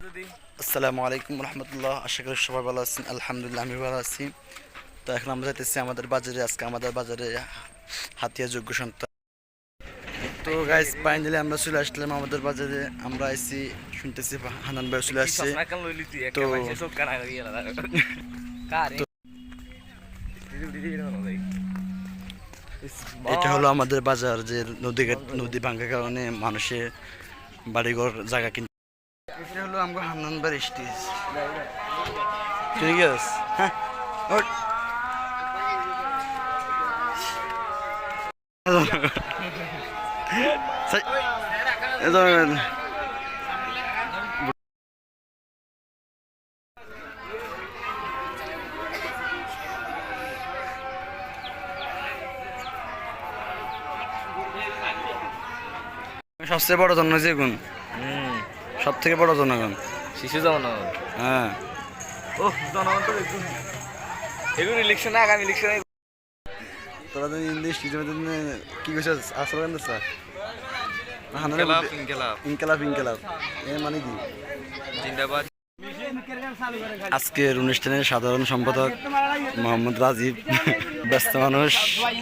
আসসালামু আলাইকুম রহমতুল্লাহ। আশা করি সবাই ভালো আছেন। আলহামদুলিল্লাহ আমি ভালো আছি। তো এখন আমরা যাইতেছি আমাদের বাজারে। আজকে আমাদের বাজারে হাতিয়া যোগ্য সন্তান। তো গাইস ফাইনালি আমরা চলে আসলাম আমাদের বাজারে। আমরা আইছি শুনতেছি হানান ভাই চলে আসছে। তো এটা হলো আমাদের বাজার, যে নদী ভাঙার কারণে মানুষের বাড়িঘর জায়গা কিনতে। এটা হলো আমরা হান্নান ভাইয়ের স্টেজ। ঠিক আছে, হ্যাঁ। সবচেয়ে বড় জন্ম যে গুণ, সব থেকে বড় জনগণ শিশু জনগণ। হ্যাঁ, ও জনগণ তো এগুলো ইলেকশনে, আগামী ইলেকশনে তোরা তো ইংলিশ কি কইছিস আসলে কেন স্যার? ইনকালাব ইনকালাব এ মানে কি? জিন্দাবাদ। আজকের অনুষ্ঠানের সাধারণ সম্পাদক মোহাম্মদ রাজীব, ব্যস্ত মানুষ।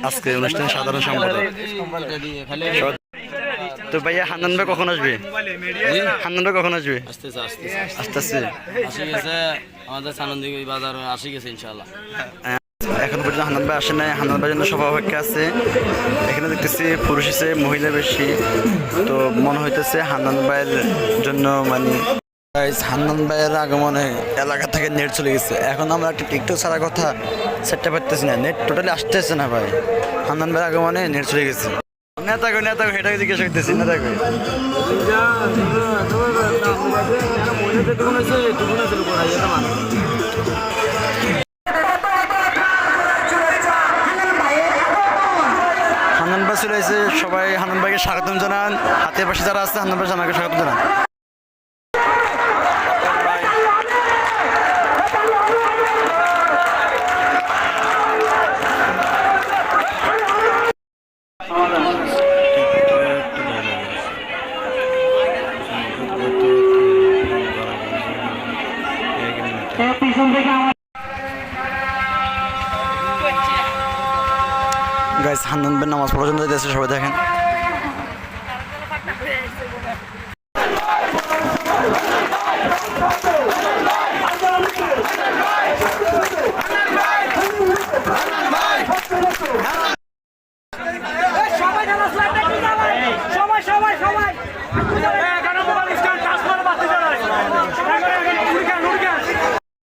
আজকের অনুষ্ঠানের সাধারণ সম্পাদক। তো ভাইয়া হান্নান ভাই কখন আসবে? হান্নান ভাই কখন আসবে? আসতেছে আমাদের সানন্দী বাজার আসি গেছে ইনশাআল্লাহ। এখন পর্যন্ত হান্নান ভাই আসে নাই। হান্নান ভাইয়ের জন্য সভা অপেক্ষা আছে। এখানে দেখতেছি পুরুষ আছে, মহিলা বেশি। তো মনে হইতেছে হান্নান ভাইয়ের জন্য মানে হান্নান ভাইয়ের আগমনে এলাকা থেকে নেট চলে গেছে। এখন আমরা একটা টিকটক ছাড়া কথা সেটটা পারতেছি না, নেট টোটালি আসতেছে না ভাই। হান্নান ভাইয়ের আগমনে নেট চলে গেছে। নেতাকে সেটাকে জিজ্ঞেস করতেছি নেতাকে। হান্নান ভাই চলে এসে, সবাই হান্নান ভাইকে স্বাগতম জানান। হাতের পাশে যারা আছে হান্নান ভাই জানাকে স্বাগতম জানান। গাইস হান্নান ভাই নামাজ পড়ার জন্য যাইতেছে, সবাই দেখেন।